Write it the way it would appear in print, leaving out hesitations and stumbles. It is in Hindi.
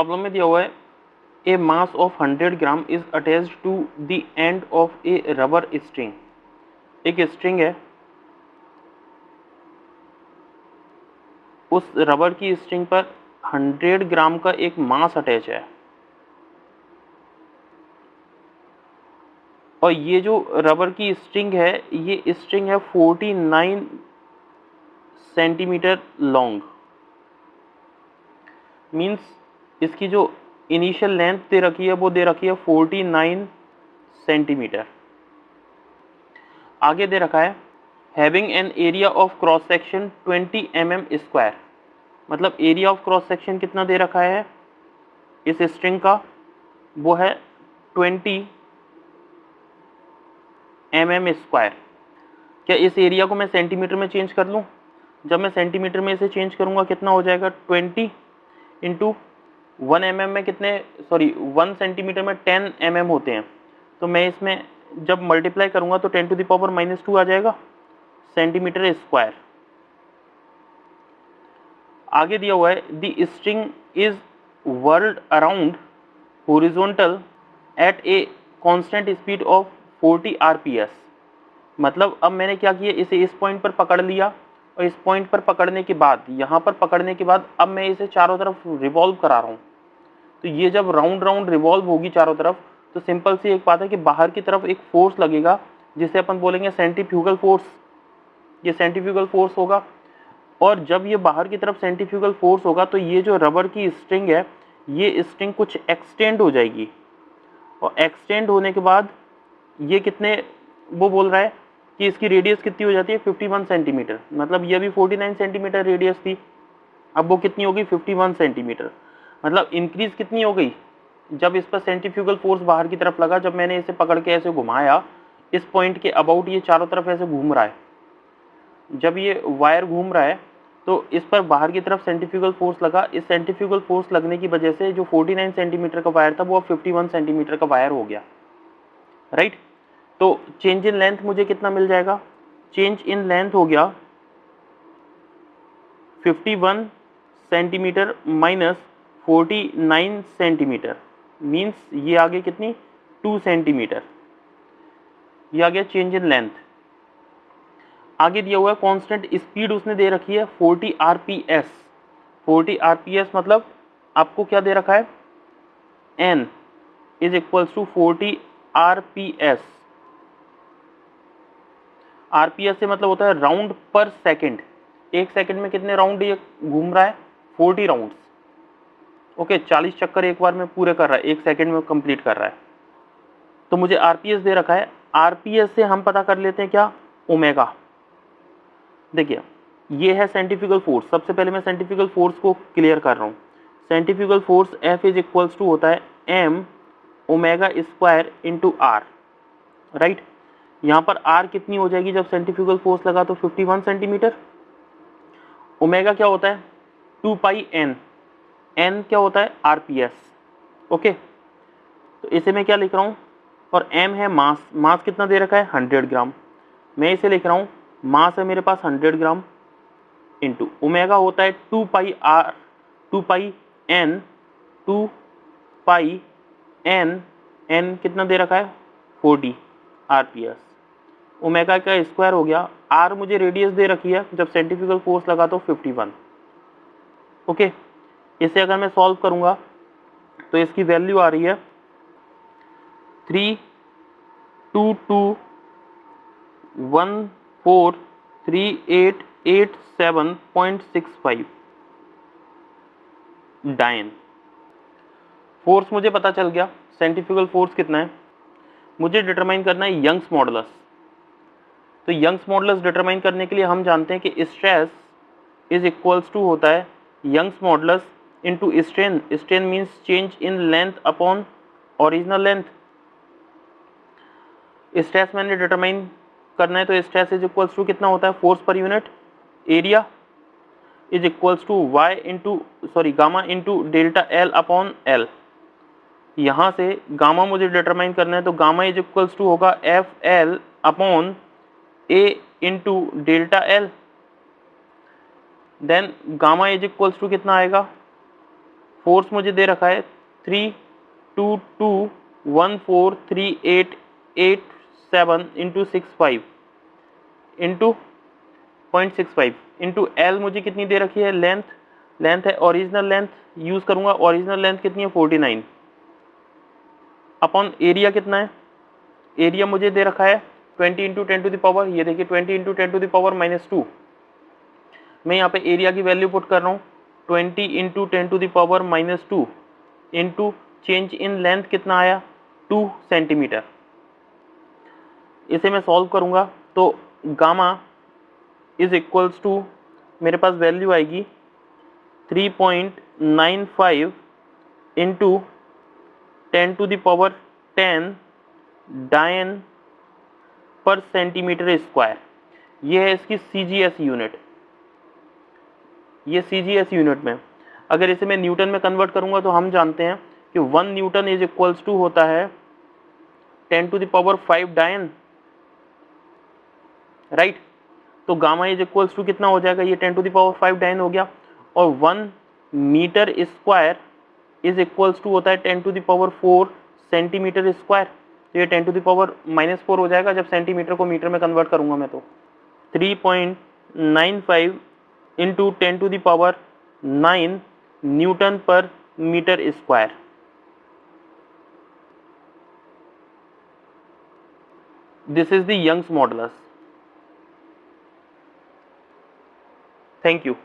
प्रॉब्लम में दिया हुआ है a mass of 100 gram is attached to the end of a rubber string. एक स्ट्रिंग है, उस रबर की स्ट्रिंग पर 100 ग्राम का एक मास अटैच है और ये जो रबर की स्ट्रिंग है, ये स्ट्रिंग है 49 सेंटीमीटर लॉन्ग। मीन्स इसकी जो इनिशियल लेंथ दे रखी है वो दे रखी है 49 सेंटीमीटर। आगे दे रखा है having an area of cross section 20 mm square. मतलब एरिया ऑफ क्रॉस सेक्शन कितना दे रखा है इस स्ट्रिंग का, वो है 20 mm स्क्वायर। क्या इस एरिया को मैं सेंटीमीटर में चेंज कर लूँ? जब मैं सेंटीमीटर में इसे चेंज करूँगा कितना हो जाएगा, 20 इंटू 1 mm में कितने, सॉरी 1 सेंटीमीटर में 10 mm होते हैं, तो मैं इसमें जब मल्टीप्लाई करूँगा तो 10⁻⁻² आ जाएगा सेंटीमीटर स्क्वायर। आगे दिया हुआ है the string is whirled around horizontal at a constant speed of 40 rps। मतलब अब मैंने क्या किया, इसे इस पॉइंट पर पकड़ लिया और इस पॉइंट पर पकड़ने के बाद, यहाँ पर पकड़ने के बाद अब मैं इसे चारों तरफ रिवॉल्व करा रहा हूँ। तो ये जब राउंड राउंड रिवॉल्व होगी चारों तरफ, तो सिंपल सी एक बात है कि बाहर की तरफ एक फोर्स लगेगा जिसे अपन बोलेंगे सेंट्रीफ्यूगल फोर्स। ये सेंट्रीफ्यूगल फोर्स होगा और जब ये बाहर की तरफ सेंट्रीफ्यूगल फोर्स होगा तो ये जो रबर की स्ट्रिंग है, ये स्ट्रिंग कुछ एक्सटेंड हो जाएगी और एक्सटेंड होने के बाद ये कितने, वो बोल रहा है कि इसकी रेडियस कितनी हो जाती है 51 सेंटीमीटर। मतलब ये भी 49 सेंटीमीटर रेडियस थी, अब वो कितनी हो गई 51 सेंटीमीटर। मतलब इंक्रीज कितनी हो गई, जब इस पर सेंट्रीफ्यूगल फोर्स बाहर की तरफ लगा, जब मैंने इसे पकड़ के ऐसे घुमाया इस पॉइंट के अबाउट, ये चारों तरफ ऐसे घूम रहा है, जब ये वायर घूम रहा है तो इस पर बाहर की तरफ सेंट्रीफ्यूगल फोर्स लगा। इस सेंट्रीफ्यूगल फोर्स लगने की वजह से जो 49 सेंटीमीटर का वायर था वो अब 51 सेंटीमीटर का वायर हो गया, राइट। तो चेंज इन लेंथ मुझे कितना मिल जाएगा, चेंज इन लेंथ हो गया 51 सेंटीमीटर माइनस 49 सेंटीमीटर, मीन्स ये आ गई कितनी 2 सेंटीमीटर, ये आ गया चेंज इन लेंथ। आगे दिया हुआ है कांस्टेंट स्पीड उसने दे रखी है 40 rps। 40 rps मतलब आपको क्या दे रखा है, n is equals to 40 rps। rps से मतलब होता है राउंड पर सेकंड। एक सेकंड में कितने राउंड ये घूम रहा है, 40 राउंड्स। ओके, 40 चक्कर एक बार में पूरे कर रहा है, एक सेकंड में कंप्लीट कर रहा है। तो मुझे rps दे रखा है, rps से हम पता कर लेते हैं क्या, ओमेगा। देखिए ये है सेंट्रीफ्यूगल फोर्स। सबसे पहले मैं सेंट्रीफ्यूगल फोर्स को क्लियर कर रहा हूँ। Centrifugal force F is equals to होता है m omega square into R, right. यहाँ पर r कितनी हो जाएगी, जब सेंट्रीफ्यूगल फोर्स लगा तो 51 सेंटीमीटर। ओमेगा क्या होता है 2 पाई n, n क्या होता है rps। ओके, तो इसे मैं क्या लिख रहा हूँ, और m है मास, मास कितना दे रखा है 100 ग्राम। मैं इसे लिख रहा हूँ मास है मेरे पास 100 ग्राम इंटू ओमेगा होता है 2 pi r, 2 pi n, 2 pi n, n कितना दे रखा है 40 rps। ओमेगा का स्क्वायर हो गया, आर मुझे रेडियस दे रखी है, जब सेंट्रीफ्यूगल फोर्स लगा तो 51। ओके, इसे अगर मैं सॉल्व करूंगा तो इसकी वैल्यू आ रही है 322143887.65 डायन। फोर्स मुझे पता चल गया, सेंट्रीफ्यूगल फोर्स कितना है, मुझे डिटरमाइन करना है यंग्स मॉडुलस। तो यंग्स मॉडुलस डिटरमाइन करने के लिए हम जानते हैं कि स्ट्रेस इज इक्वल्स टू होता है Young's modulus into strain. Strain means change in length upon original length. Stress मैंने डिटरमाइन करना है तो स्ट्रेस इज इक्वल्स टू कितना होता है, force per unit area is equals to Y into gamma into delta L upon L. यहाँ से गामा मुझे डिटरमाइन करना है तो गामा इज इक्वल्स टू होगा F L upon A into delta L. Then gamma is equals to कितना आएगा फोर्स मुझे दे रखा है 322143887 इंटू 65 इंटू 0.65 इंटू एल मुझे कितनी दे रखी है, लेंथ है, ओरिजिनल लेंथ यूज करूंगा, ओरिजिनल लेंथ कितनी है 49 अपॉन एरिया कितना है, एरिया मुझे दे रखा है 20 इंटू 10 टू द पावर, ये देखिए 20 इंटू 10 टू द पावर -2। मैं यहाँ पे एरिया की वैल्यू पुट कर रहा हूँ 20 into 10 to the power -2 into change in length कितना आया 2 सेंटीमीटर। इसे मैं सॉल्व करूंगा तो गामा इज इक्वल्स टू, मेरे पास वैल्यू आएगी 3.95 इंटू 10 टू द पावर 10 डायन पर सेंटीमीटर स्क्वायर। ये है इसकी CGS यूनिट, ये CGS यूनिट में। अगर इसे मैं न्यूटन में कन्वर्ट करूंगा तो हम जानते हैं कि 1 न्यूटन इज इक्वल्स टू होता है 10 टू द पावर 5 डायन, राइट। तो गामा इज इक्वल्स टू कितना हो जाएगा, ये 10 टू द पावर 5 डायन हो गया, और 1 metre square is equals to होता है 10 to the power 4 centimetre square. तो ये 10 टू द पावर -4 हो जाएगा जब सेंटीमीटर को मीटर में कन्वर्ट करूंगा मैं। तो 3.95 into 10 to the power 9 newton per metre square. This is the Young's modulus. Thank you.